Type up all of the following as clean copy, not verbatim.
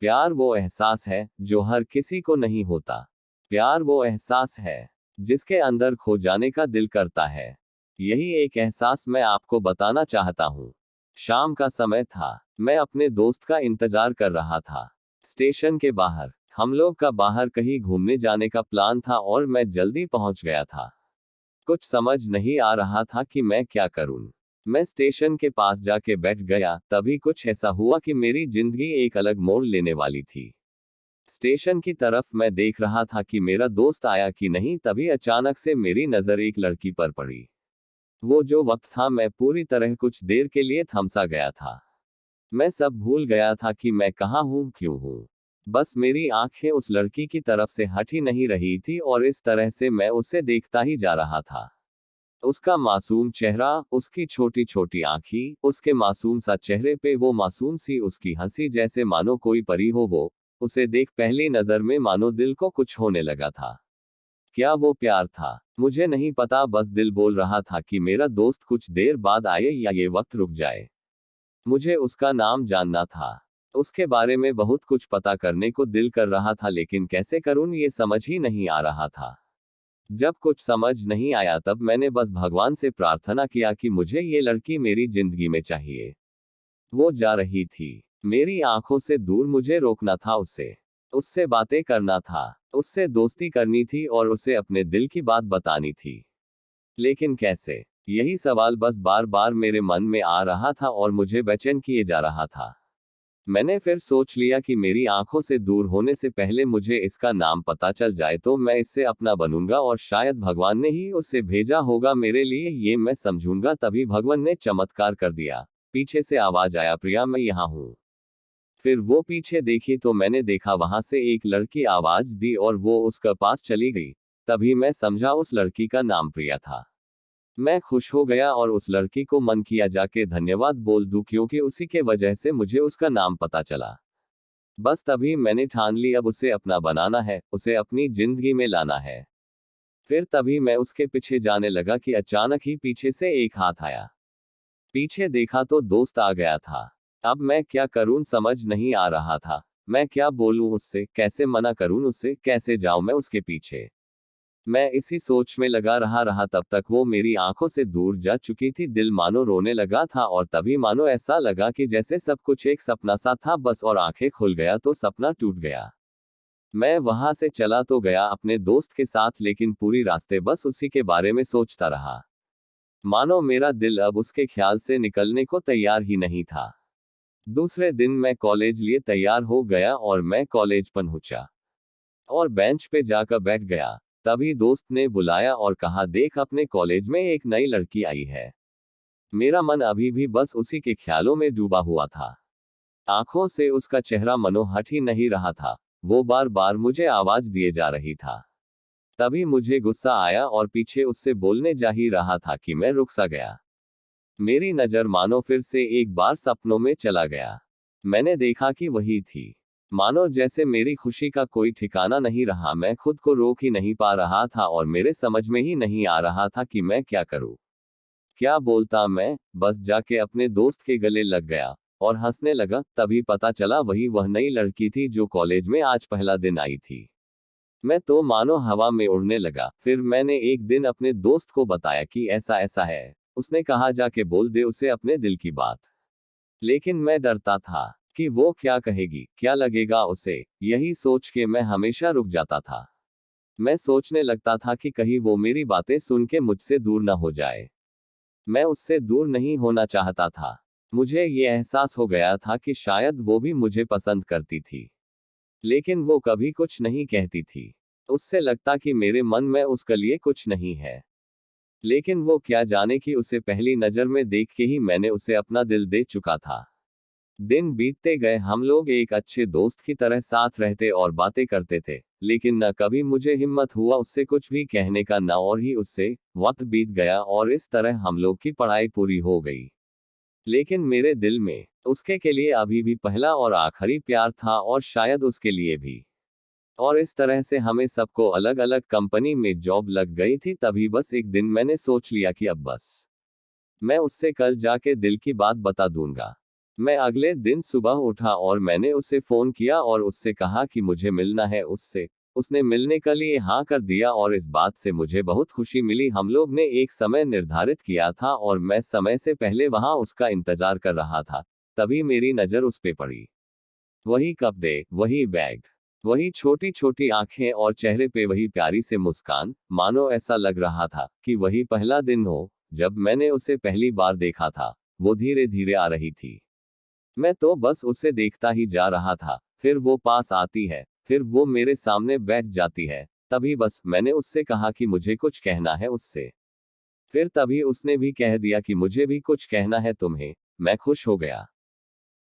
प्यार वो एहसास है जो हर किसी को नहीं होता। प्यार वो एहसास है जिसके अंदर खो जाने का दिल करता है। यही एक एहसास मैं आपको बताना चाहता हूँ। शाम का समय था। मैं अपने दोस्त का इंतजार कर रहा था। स्टेशन के बाहर। हम लोग का बाहर कहीं घूमने जाने का प्लान था और मैं जल्दी पहुंच गया था। कुछ समझ नहीं आ रहा था कि मैं क्या करूं। मैं स्टेशन के पास जाके बैठ गया, तभी कुछ ऐसा हुआ कि मेरी जिंदगी एक अलग मोड़ लेने वाली थी। स्टेशन की तरफ मैं देख रहा था कि मेरा दोस्त आया कि नहीं, तभी अचानक से मेरी नजर एक लड़की पर पड़ी। वो जो वक्त था, मैं पूरी तरह कुछ देर के लिए थमसा गया था। मैं सब भूल गया था कि मैं कहाँ हूँ, क्यों हूँ। बस मेरी आंखें उस लड़की की तरफ से हट ही नहीं रही थी और इस तरह से मैं उसे देखता ही जा रहा था। उसका मासूम चेहरा, उसकी छोटी छोटी आंखें, उसके मासूम सा चेहरे पे वो मासूम सी उसकी हंसी, जैसे मानो कोई परी हो वो। उसे देख पहली नजर में मानो दिल को कुछ होने लगा था। क्या वो प्यार था? मुझे नहीं पता, बस दिल बोल रहा था कि मेरा दोस्त कुछ देर बाद आए या ये वक्त रुक जाए। मुझे उसका नाम जानना था। उसके बारे में बहुत कुछ पता करने को दिल कर रहा था, लेकिन कैसे करूं ये समझ ही नहीं आ रहा था। जब कुछ समझ नहीं आया तब मैंने बस भगवान से प्रार्थना किया कि मुझे ये लड़की मेरी जिंदगी में चाहिए। वो जा रही थी। मेरी आंखों से दूर, मुझे रोकना था उससे। उससे बातें करना था। उससे दोस्ती करनी थी और उसे अपने दिल की बात बतानी थी। लेकिन कैसे? यही सवाल बस बार बार मेरे मन में आ रहा था और मुझे बेचैन किए जा रहा था। मैंने फिर सोच लिया कि मेरी आंखों से दूर होने से पहले मुझे इसका नाम पता चल जाए तो मैं इससे अपना बनूंगा और शायद भगवान ने ही उसे भेजा होगा मेरे लिए, ये मैं समझूंगा। तभी भगवान ने चमत्कार कर दिया। पीछे से आवाज आया, प्रिया मैं यहाँ हूँ। फिर वो पीछे देखी तो मैंने देखा वहां से एक लड़की आवाज दी और वो उसके पास चली गई। तभी मैं समझा उस लड़की का नाम प्रिया था। मैं खुश हो गया और उस लड़की को मन किया जाके धन्यवाद बोल दूं, क्योंकि उसी के वजह से मुझे उसका नाम पता चला। बस तभी मैंने ठान ली, अब उसे अपना बनाना है, उसे अपनी जिंदगी में लाना है। फिर तभी मैं उसके पीछे जाने लगा कि अचानक ही पीछे से एक हाथ आया। पीछे देखा तो दोस्त आ गया था। अब मैं क्या करूं समझ नहीं आ रहा था। मैं क्या बोलूं उससे, कैसे मना करूं उससे, कैसे जाऊं मैं उसके पीछे। मैं इसी सोच में लगा रहा तब तक वो मेरी आंखों से दूर जा चुकी थी। दिल मानो रोने लगा था और तभी मानो ऐसा लगा कि जैसे सब कुछ एक सपना सा था बस, और आंखें खुल गया तो सपना टूट गया। मैं वहां से चला तो गया अपने दोस्त के साथ, लेकिन पूरी रास्ते बस उसी के बारे में सोचता रहा। मानो मेरा दिल अब उसके ख्याल से निकलने को तैयार ही नहीं था। दूसरे दिन मैं कॉलेज लिए तैयार हो गया और मैं कॉलेज पहुंचा और बेंच पे जाकर बैठ गया। तभी दोस्त ने बुलाया और कहा, देख अपने कॉलेज में एक नई लड़की आई है। मेरा मन अभी भी बस उसी के ख्यालों में डूबा हुआ था। आंखों से उसका चेहरा मनो हट ही नहीं रहा था। वो बार बार मुझे आवाज दिए जा रही था। तभी मुझे गुस्सा आया और पीछे उससे बोलने जा ही रहा था कि मैं रुक सा गया। मेरी नजर मानो फिर से एक बार सपनों में चला गया। मैंने देखा कि वही थी। मानो जैसे मेरी खुशी का कोई ठिकाना नहीं रहा। मैं खुद को रोक ही नहीं पा रहा था और मेरे समझ में ही नहीं आ रहा था कि मैं क्या करूं। क्या बोलता मैं, बस जाके अपने दोस्त के गले लग गया और हंसने लगा। तभी पता चला वही वह नई लड़की थी जो कॉलेज में आज पहला दिन आई थी। मैं तो मानो हवा में उड़ने लगा। फिर मैंने एक दिन अपने दोस्त को बताया कि ऐसा ऐसा है। उसने कहा जाके बोल दे उसे अपने दिल की बात। लेकिन मैं डरता था कि वो क्या कहेगी, क्या लगेगा उसे। यही सोच के मैं हमेशा रुक जाता था। मैं सोचने लगता था कि कहीं वो मेरी बातें सुन के मुझसे दूर न हो जाए। मैं उससे दूर नहीं होना चाहता था। मुझे ये एहसास हो गया था कि शायद वो भी मुझे पसंद करती थी, लेकिन वो कभी कुछ नहीं कहती थी। उससे लगता कि मेरे मन में उसके लिए कुछ नहीं है। लेकिन वो क्या जाने कि उसे पहली नजर में देख के ही मैंने उसे अपना दिल दे चुका था। दिन बीतते गए, हम लोग एक अच्छे दोस्त की तरह साथ रहते और बातें करते थे, लेकिन न कभी मुझे हिम्मत हुआ उससे कुछ भी कहने का, न और ही उससे। वक्त बीत गया और इस तरह हम लोग की पढ़ाई पूरी हो गई। लेकिन मेरे दिल में उसके के लिए अभी भी पहला और आखिरी प्यार था और शायद उसके लिए भी। और इस तरह से हमें सबको अलग अलग कंपनी में जॉब लग गई थी। तभी बस एक दिन मैंने सोच लिया कि अब बस मैं उससे कल जाके दिल की बात बता दूंगा। मैं अगले दिन सुबह उठा और मैंने उसे फोन किया और उससे कहा कि मुझे मिलना है उससे। उसने मिलने के लिए हाँ कर दिया और इस बात से मुझे बहुत खुशी मिली। हम लोग ने एक समय निर्धारित किया था और मैं समय से पहले वहां उसका इंतजार कर रहा था। तभी मेरी नजर उस पे पड़ी। वही कपड़े, वही बैग, वही छोटी छोटी आंखें और चेहरे पे वही प्यारी सी मुस्कान, मानो ऐसा लग रहा था कि वही पहला दिन हो जब मैंने उसे पहली बार देखा था। वो धीरे धीरे आ रही थी। मैं तो बस उसे देखता ही जा रहा था। फिर वो पास आती है, फिर वो मेरे सामने बैठ जाती है। तभी बस मैंने उससे कहा कि मुझे कुछ कहना है उससे। फिर तभी उसने भी कह दिया कि मुझे भी कुछ कहना है तुम्हें। मैं खुश हो गया।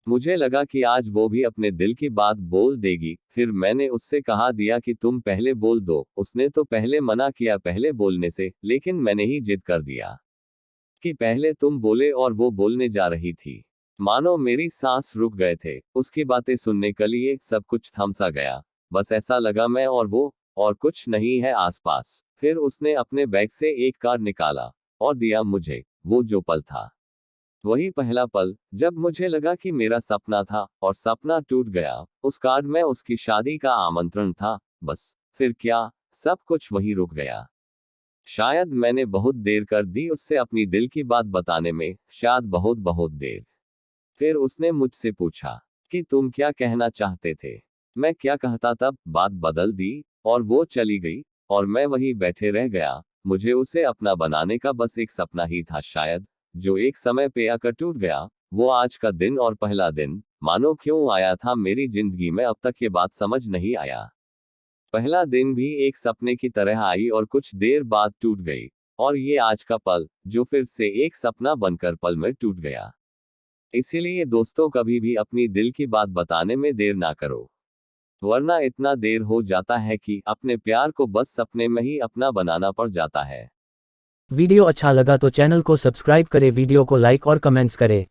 मुझे लगा कि आज वो भी अपने दिल की बात बोल देगी। फिर मैंने उससे कहा दिया कि तुम पहले बोल दो। उसने तो पहले मना किया पहले बोलने से, लेकिन मैंने ही जिद कर दिया कि पहले तुम बोले और वो बोलने जा रही थी। मानो मेरी सांस रुक गए थे। उसकी बातें सुनने के लिए सब कुछ थम सा गया। बस ऐसा लगा मैं और वो, और कुछ नहीं है आसपास। फिर उसने अपने बैग से एक कार्ड निकाला और दिया मुझे। वो जो पल था, वही पहला पल जब मुझे लगा कि मेरा सपना था और सपना टूट गया। उस कार्ड में उसकी शादी का आमंत्रण था। बस फिर क्या, सब कुछ वहीं रुक गया। शायद मैंने बहुत देर कर दी उससे अपनी दिल की बात बताने में, शायद बहुत बहुत देर। फिर उसने मुझसे पूछा कि तुम क्या कहना चाहते थे। मैं क्या कहता, तब बात बदल दी और वो चली गई और मैं वहीं बैठे रह गया। मुझे उसे अपना बनाने का बस एक सपना ही था शायद, जो एक समय पे आकर टूट गया। वो आज का दिन और पहला दिन, मानो क्यों आया था मेरी जिंदगी में अब तक ये बात समझ नहीं आया। पहला दिन भी एक सपने की तरह आई और कुछ देर बाद टूट गई। और ये आज का पल, जो फिर से एक सपना बनकर पल में टूट गया। इसीलिए दोस्तों, कभी भी अपनी दिल की बात बताने में देर ना करो, वरना इतना देर हो जाता है कि अपने प्यार को बस सपने में ही अपना बनाना पड़ जाता है। वीडियो अच्छा लगा तो चैनल को सब्सक्राइब करें, वीडियो को लाइक और कमेंट्स करें।